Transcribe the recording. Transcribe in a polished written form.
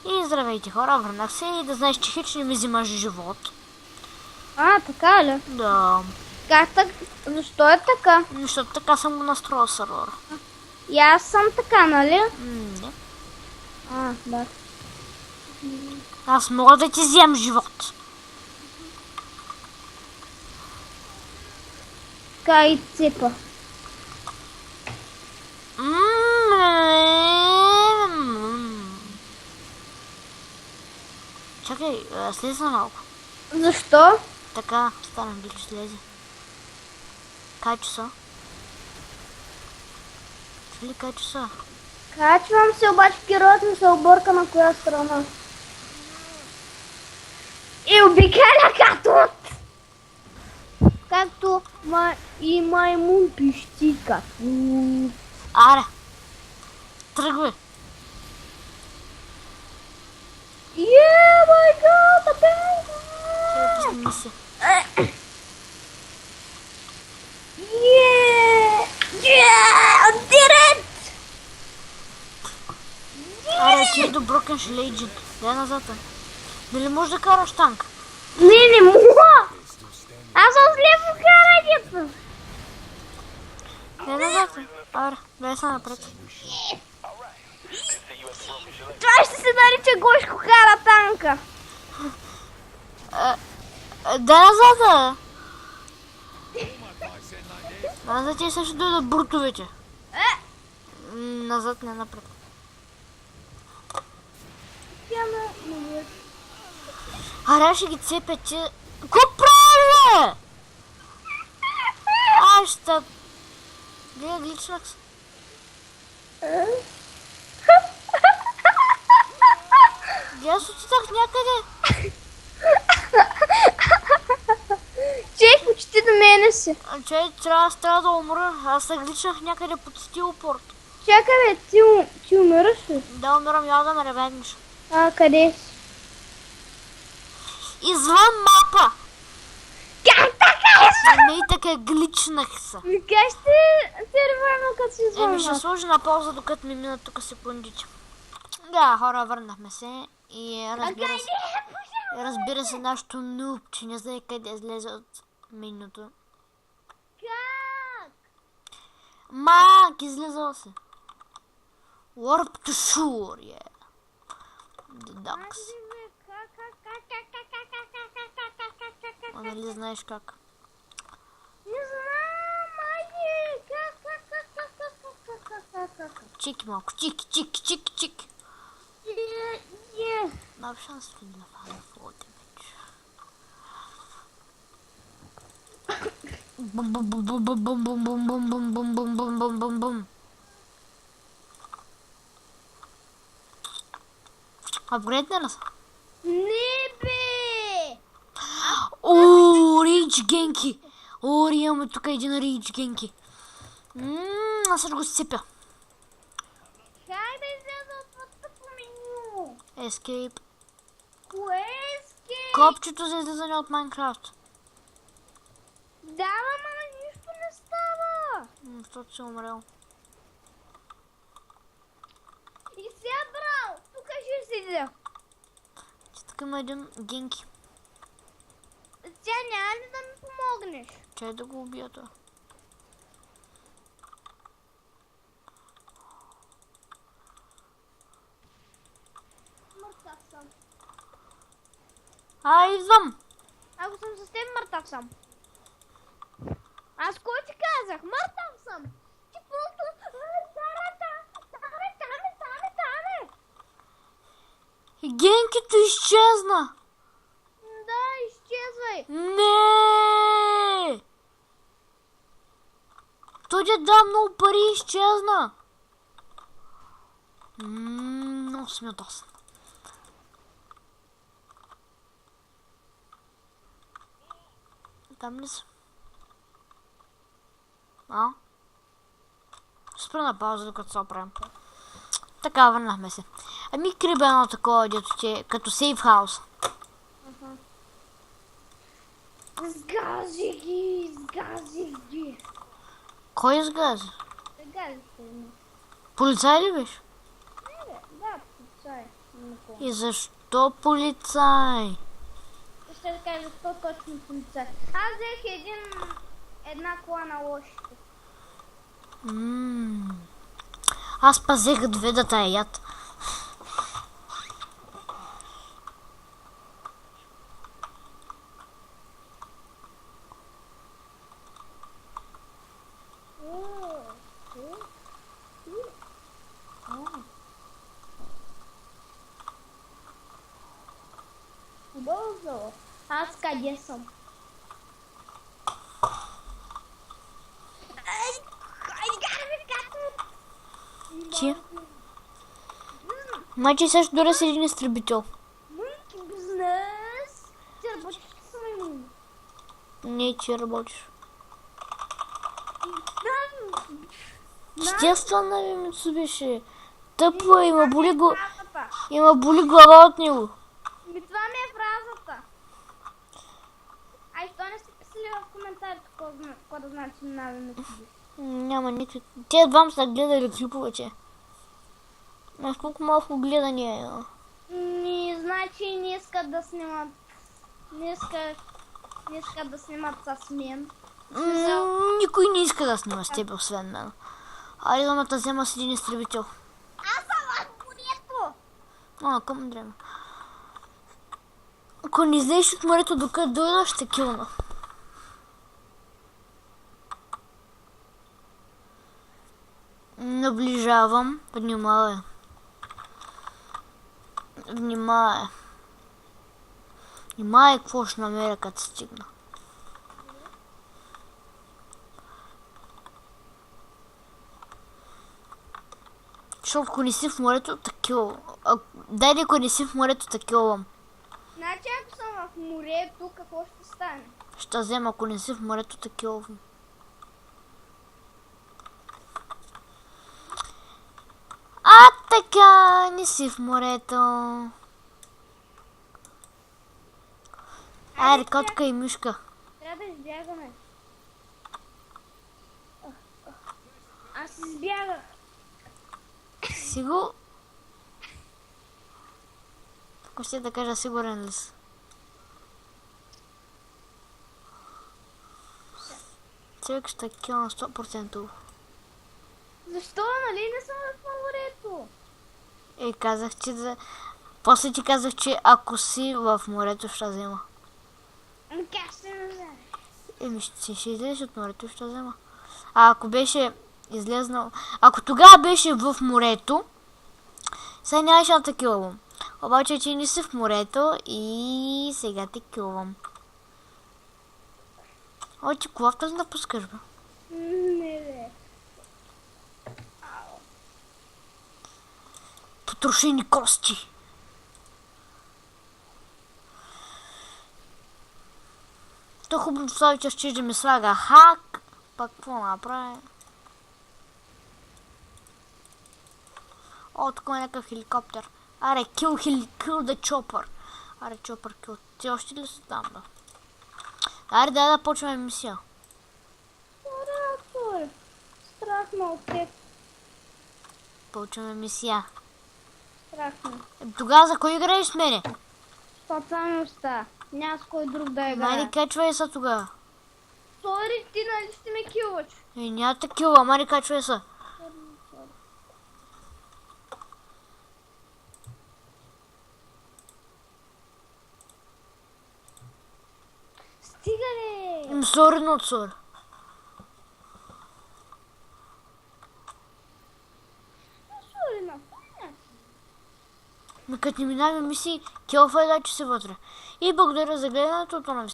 И здравейте хора, върнах се и да знаеш, че хич не ми взимаш живот. А, така ли? Да. Как так? Защо е така? Защото така съм го настроил сервера. И аз съм така, нали? Не. А, да. Аз мога да ти взем живот. Така и цепа. Чакай, слез на малко. Защо? Така, стана глич, слези. Кай часа? Чули кай часа? Качвам се, обаче героят ми се обърка на коя страна. И обикаля като... Както и маймун пищи като... Аре! Тръгвай! Май гад, Пусни се. Директ! Аре, ти е до Broken Legend. Дай назад. Дали можеш да караш танк? Не мога! Аз съм зле в карането! Дай назад. Аре, дай са напред. Това ще се нарича Гошко кара танка! Дай назад. Назад ти също дойдат брутовете. Назад, не напред. Аре, ще ги цепя, че... Ко прави, бе? Аз ще... Гледа, гличнах се. Аз отидах някъде. Чех, почти до мене си. Чай, трябва да умра. Аз се гличнах някъде под стилпорт. Чакай, бе, ти умираш ли? Да, умирам, я да ме ревениш. А, къде си? Извън мапа. Как така? Не и така гличнах се. Как ще се ревърна като си Еми, ще звънна? сложи на пауза, докато ми минат тук секундите. Да, хора, върнахме се и разбира се, нашото нубче не знае къде излезе от менюто. Как? Мак, излезал се. Warp to shore, yeah. The ducks. А нали знаеш как? Не знам, майде! Как? Чики малко, чики. No chance to the final fall damage. Bum bum bum bum bum bum bum bum bum bum bum bum bum bum bum bum. Апгрейднена са? Не бе! Ооо, Рич Генки! О, имаме тук един Рич Генки. Аз ще го сцепя. Как да изляза от това тъпо меню? Escape. Кое е скейт? Копчето за излизане от Майнкрафт. Да, ама нищо не става. Защото си умрел. И сега брал, тук ще седя. Тук има един Генки. Тя няма ли да ми помогнеш? Чай да го убия това. Мъртъв съм. Идвам! Ако съм с теб, мъртъв съм. Аз кой ти казах? Мъртъв съм. Ти просто... Тане. Генкито изчезна! Да, изчезвай. Не! Той ти да много пари изчезна. Много сме ядосан. Там ли са? Спра на пауза, докато се оправим. Така, върнахме се. Ами криба едно такова, дето ти е като сейф хаус. Сгази ги. Кой изгази? Сгази се. Полицай ли беше? Да, полицай. такова. И защо полицай? Ще ви кажа, то точно полицай. Аз взех една кола на лошите. Аз пазех две да таят. Хубаво. Аз къде съм? Ти? Мачи също дори с един изтребител. Мънки бизнес. Ти работиш с маймун. Не, ти работиш. Да, Естествено ми Митсубиши. Тъпо е, има боли фразата. глава от него. Това ми е фразата. Ай, що не сте писали в коментарите, какво да значи надо на тебе? Няма никакви. Те двам са гледали клиповете. Знаеш колко малко гледания има. Не, значи не искат да снимат. Не искат да снимат с мен. Никой не иска да снима с теб, освен мен. Айде да ме те взема с един изтребител. Аз съм в морето. Към дрема. Ако не излезеш от морето, докато дойда, ще килна. Наближавам. Внимавай. Внимавай, какво ще намеря, като стигна. Защото ако не си в морето, такива. Дай да ако не си в морето, такива. Значи ако съм в морето, какво ще стане? Ще взема, ако не си в морето, такива. Така, не си в морето. Айде, котка и мишка. Трябва да избягаме. Аз избягах. Сигурно. Ако ще да кажа, сигурен ли си? Човек ще кила на 100%. Защо? Нали не съм в морето? Казах, че да... После ти казах, че ако си в морето, ще взема. Как ще ме вземеш? Ще излезеш от морето, ще взема. А ако беше излезнал... Ако тогава беше в морето, сега нямаше да те килвам. Обаче, че не си в морето и сега те килвам. О, ти колавта да пускаш, бе. Не, бе. Потрошени кости. То хубаво слави, че ще да ми слага хак. Пак какво направи? О, тук е някакъв хеликоптер. Аре, kill the chopper. Аре, chopper kill. Ти още ли си там, бе? Аре, дай да почваме мисия. Страх ме от теб. Почваме мисия. Страх ме. Тогава за кой играеш с мене? Спасаемостта. Няма с кой друг да играе. Мари, качвай са тогава. Сори, ти нали ще ме килваш? Няма такива, мари, качвай са. Стига ли? Сори, но сори. Сори, напомня. Като не минаваме мисии, келфа е да, че си вътре. И благодаря за гледането,